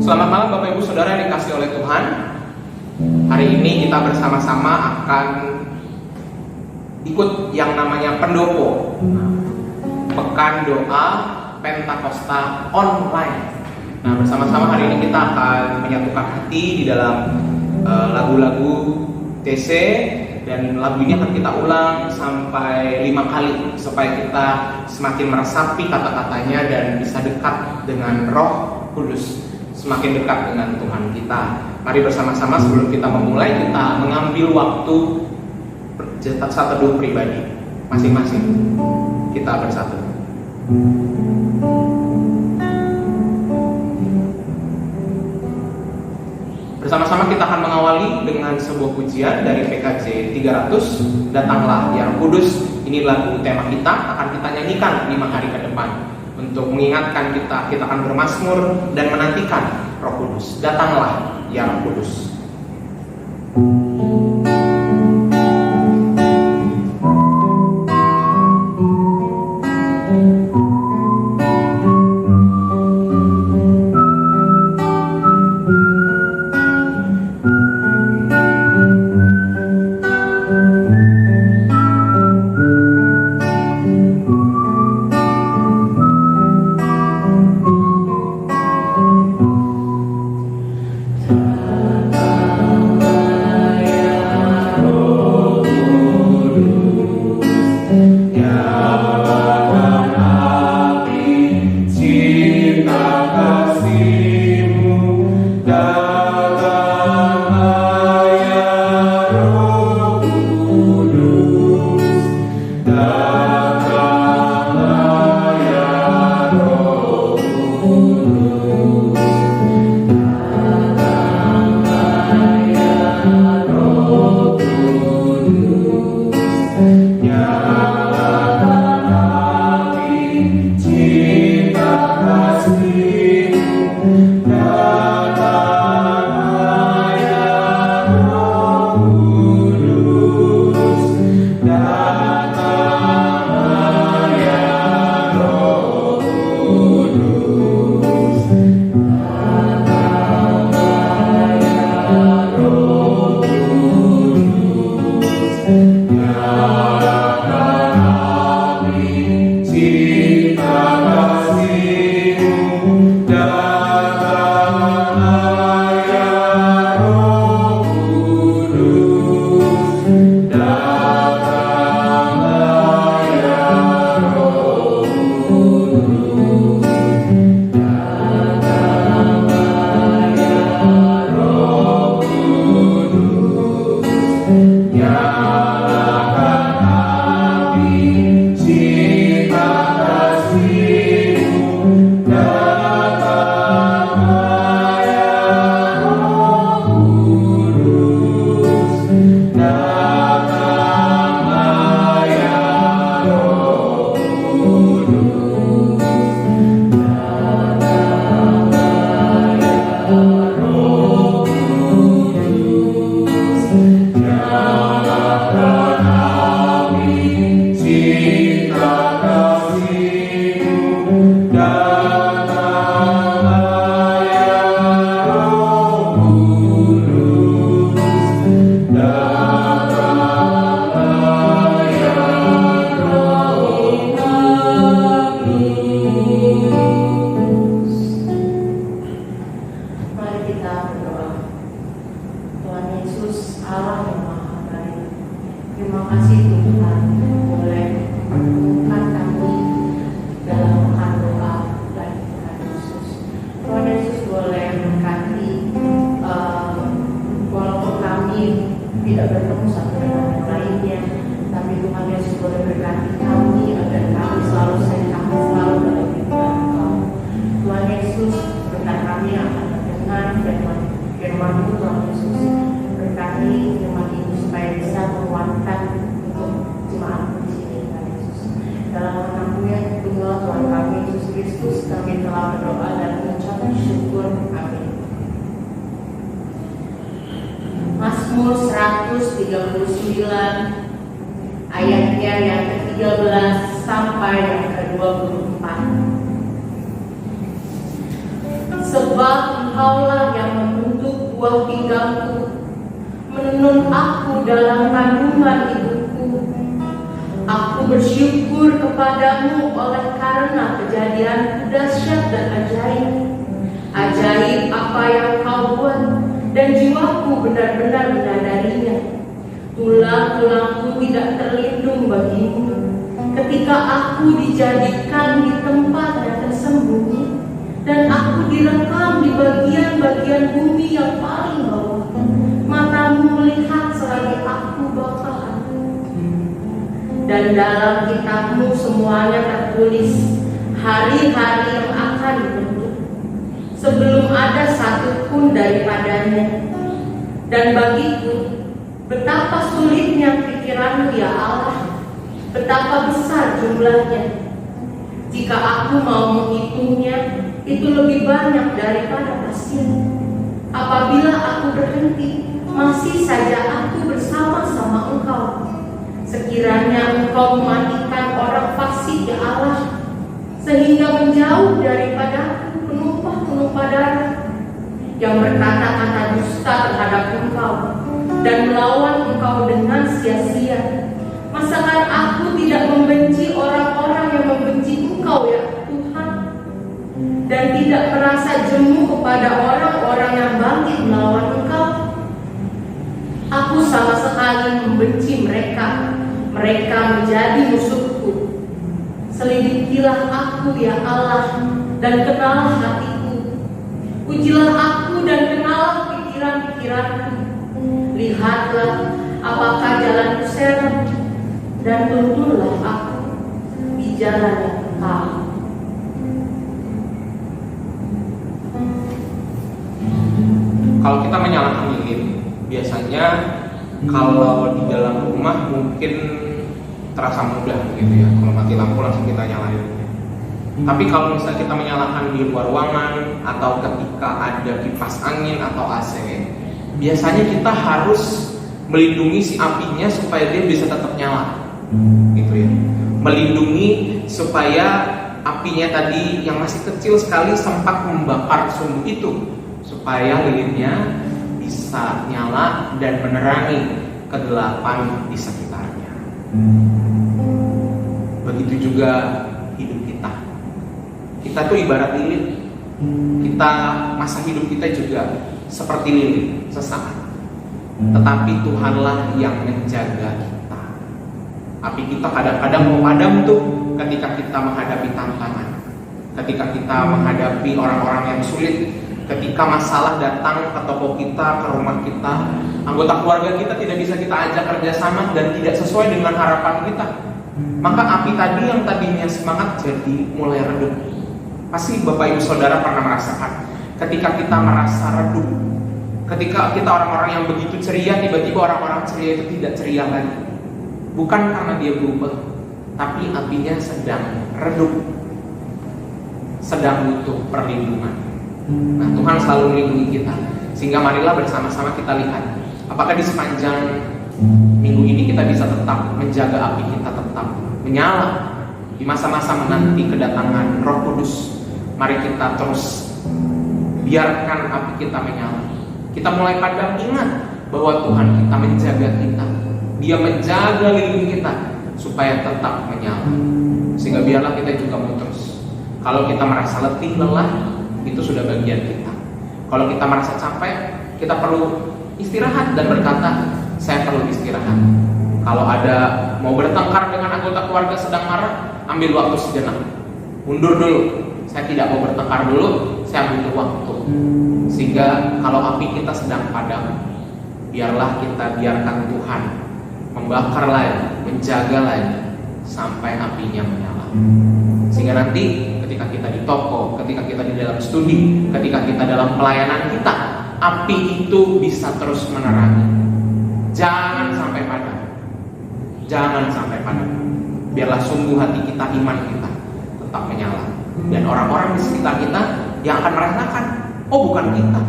Selamat malam Bapak Ibu Saudara yang dikasihi oleh Tuhan. Hari ini kita bersama-sama akan ikut yang namanya pendopo, Pekan Doa Pentakosta Online. Nah, bersama-sama hari ini kita akan menyatukan hati di dalam lagu-lagu TC, dan lagu ini akan kita ulang sampai 5 kali supaya kita semakin meresapi kata-katanya dan bisa dekat dengan Roh Kudus, semakin dekat dengan Tuhan kita. Mari bersama-sama sebelum kita memulai, kita mengambil waktu saat teduh pribadi masing-masing. Kita bersatu. Bersama-sama kita akan mengawali dengan sebuah pujian dari PKJ 300, Datanglah Ya Roh Kudus. Ini lagu tema kita, akan kita nyanyikan 5 hari ke depan untuk mengingatkan kita akan bermazmur dan menantikan Roh Kudus. Datanglah Ya Roh Kudus. Mazmur 139 ayatnya yang ke-13 sampai yang ke-24. Engkaulah yang membentuk buah pinggangku, menenun aku dalam kandungan ibuku. Aku bersyukur kepadamu oleh karena kejadian dahsyat dan ajaib. Ajaib apa yang kau buat, dan jiwaku benar-benar menyadarinya. Tulang-tulangku tidak terlindung bagimu ketika aku dijadikan di tempat yang tersembunyi, dan aku direkam di bagian-bagian bumi yang paling bawah. Matamu melihat selagi aku bakal ada. Dan dalam kitabmu semuanya tertulis hari-hari yang akan dibentuk, sebelum ada satu pun daripadanya. Dan bagiku, betapa sulitnya pikiranmu ya Allah, betapa besar jumlahnya. Jika aku mau menghitungnya, itu lebih banyak daripada pasir. Apabila aku berhenti, masih saja aku bersama-sama Engkau. Sekiranya Engkau mematikan orang fasik ya Allah, sehingga menjauh daripada penumpah-penumpah darah yang berkata-kata dusta terhadap Engkau dan melawan Engkau dengan sia-sia. Masakan aku tidak membenci orang-orang yang membenci Engkau ya Tuhan, dan tidak merasa jemu kepada orang-orang yang bangkit melawan Engkau? Aku sama sekali membenci mereka. Mereka menjadi musuhku. Selidikilah aku ya Allah, dan kenalah hatiku. Ujilah aku dan kenalah pikiran-pikiranku. Lihatlah apakah jalanku seret, dan tuntunlah aku di jalan yang benar. Kalau kita menyalakan lilin, biasanya kalau di dalam rumah mungkin terasa mudah gitu ya. Kalau mati lampu langsung kita nyalain. Tapi kalau misalnya kita menyalakan di luar ruangan atau ketika ada kipas angin atau AC, biasanya kita harus melindungi si apinya supaya dia bisa tetap nyala, gitu ya. Melindungi supaya apinya tadi yang masih kecil sekali sempat membakar sumbu itu, supaya lilinnya bisa nyala dan menerangi kegelapan di sekitarnya. Begitu juga hidup kita. Kita tuh ibarat lilin. Kita, masa hidup kita juga seperti lilin sesaat. Tetapi Tuhanlah yang menjaga kita. Api kita kadang-kadang mau padam tuh ketika kita menghadapi tantangan, ketika kita menghadapi orang-orang yang sulit, ketika masalah datang ke toko kita, ke rumah kita, anggota keluarga kita tidak bisa kita ajak kerjasama dan tidak sesuai dengan harapan kita. Maka api tadi yang tadinya semangat jadi mulai redup. Pasti Bapak Ibu Saudara pernah merasakan ketika kita merasa redup, ketika kita orang-orang yang begitu ceria, tiba-tiba orang-orang ceria itu tidak ceria lagi. Bukan karena dia berubah, tapi apinya sedang redup, sedang butuh perlindungan. Nah, Tuhan selalu melindungi kita. Sehingga marilah bersama-sama kita lihat apakah di sepanjang minggu ini kita bisa tetap menjaga api kita tetap menyala di masa-masa menanti kedatangan Roh Kudus. Mari kita terus biarkan api kita menyala. Kita mulai padam, ingat bahwa Tuhan kita menjaga kita. Dia menjaga lilin kita supaya tetap menyala. Sehingga biarlah kita juga mau terus. Kalau kita merasa letih, lelah, itu sudah bagian kita. Kalau kita merasa capek, kita perlu istirahat dan berkata, saya perlu istirahat. Kalau ada mau bertengkar dengan anggota keluarga sedang marah, ambil waktu sejenak, mundur dulu. Saya tidak mau bertengkar dulu, saya butuh waktu. Sehingga kalau api kita sedang padam, biarlah kita biarkan Tuhan membakar lagi, menjaga lagi sampai apinya menyala. Sehingga nanti ketika kita di toko, ketika kita di dalam studi, ketika kita dalam pelayanan kita, api itu bisa terus menerangi. Jangan sampai padam. Jangan sampai padam. Biarlah sungguh hati kita, iman kita tetap menyala. Dan orang-orang di sekitar kita yang akan merasakan, oh bukan kita.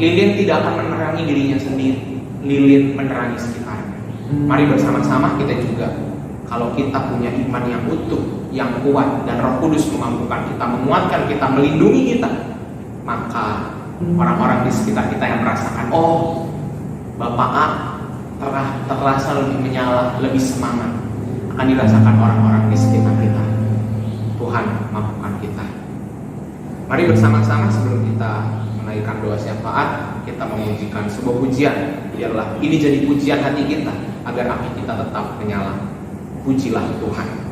Lilin tidak akan menerangi dirinya sendiri. Lilin menerangi sekitarnya. Mari bersama-sama kita juga, kalau kita punya iman yang utuh, yang kuat, dan Roh Kudus memampukan kita, menguatkan kita, melindungi kita, maka orang-orang di sekitar kita yang merasakan, oh Bapak A terasa lebih menyala, lebih semangat, akan dirasakan orang-orang di sekitar kita. Tuhan mampukan kita. Mari bersama-sama sebelum kita menaikkan doa syafaat, kita memujikan sebuah pujian. Biarlah ini jadi pujian hati kita, agar api kita tetap menyala. Pujilah Tuhan.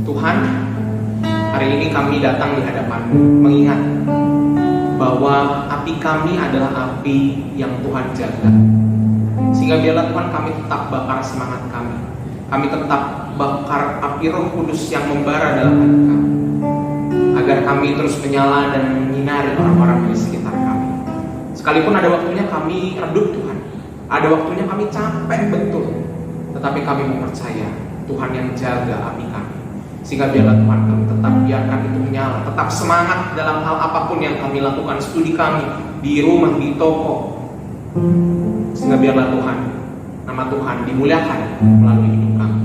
Tuhan, hari ini kami datang di hadapan-Mu mengingat bahwa api kami adalah api yang Tuhan jaga. Sehingga biarlah Tuhan kami tetap bakar semangat kami. Kami tetap bakar api Roh Kudus yang membara dalam hati kami, agar kami terus menyala dan menyinari orang-orang di sekitar kami. Sekalipun ada waktunya kami redup Tuhan, ada waktunya kami capek betul, tetapi kami mau percaya Tuhan yang jaga api kami. Sehingga biarlah Tuhan kami tetap biarkan itu menyala, tetap semangat dalam hal apapun yang kami lakukan, studi kami, di rumah, di toko. Sehingga biarlah Tuhan, nama Tuhan dimuliakan melalui hidup kami.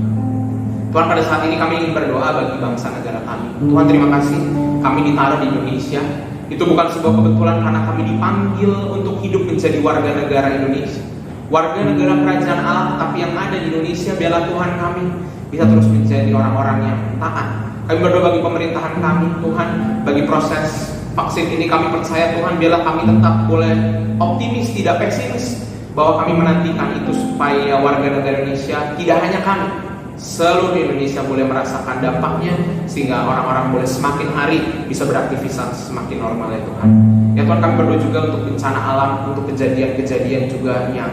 Tuhan, pada saat ini kami ingin berdoa bagi bangsa negara kami. Tuhan, terima kasih kami ditaruh di Indonesia. Itu bukan sebuah kebetulan, karena kami dipanggil untuk hidup menjadi warga negara Indonesia, warga negara kerajaan Allah. Tetapi yang ada di Indonesia, biarlah Tuhan kami bisa terus menjadi orang-orang yang taat. Kami berdoa bagi pemerintahan kami, Tuhan, bagi proses vaksin ini kami percaya Tuhan, biarlah kami tetap boleh optimis, tidak pesimis, bahwa kami menantikan itu supaya warga negara Indonesia, tidak hanya kami, seluruh Indonesia boleh merasakan dampaknya, sehingga orang-orang boleh semakin hari bisa beraktivitas semakin normal ya Tuhan. Ya Tuhan, kami berdoa juga untuk bencana alam, untuk kejadian-kejadian juga yang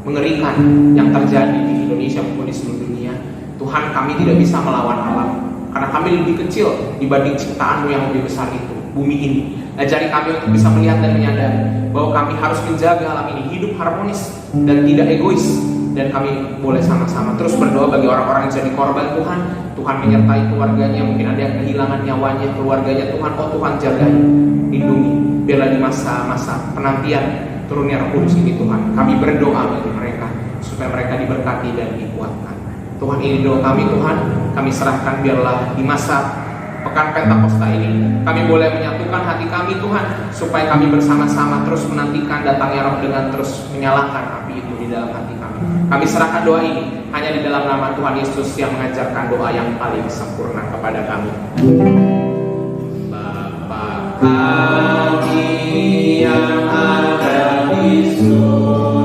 mengerikan yang terjadi di Indonesia maupun di seluruh dunia, Tuhan, kami tidak bisa melawan alam, karena kami lebih kecil dibanding ciptaan-Mu yang lebih besar itu, bumi ini. Ajari kami untuk bisa melihat dan menyadari bahwa kami harus menjaga alam ini hidup harmonis dan tidak egois. Dan kami boleh sama-sama terus berdoa bagi orang-orang yang jadi korban Tuhan. Tuhan menyertai keluarganya, mungkin ada yang kehilangan nyawanya, keluarganya Tuhan. Oh Tuhan, jagai, lindungi. Biarlah di masa-masa penantian turunnya Roh Kudus ini Tuhan, kami berdoa bagi mereka supaya mereka diberkati dan dikuatkan. Tuhan, ini doa kami Tuhan, kami serahkan. Biarlah di masa Pekan Pentakosta ini kami boleh menyatukan hati kami Tuhan, supaya kami bersama-sama terus menantikan datangnya Roh dengan terus menyalakan api itu di dalam hati kami. Kami serahkan doa ini hanya di dalam nama Tuhan Yesus yang mengajarkan doa yang paling sempurna kepada kami. Bapa kami yang ada di surga,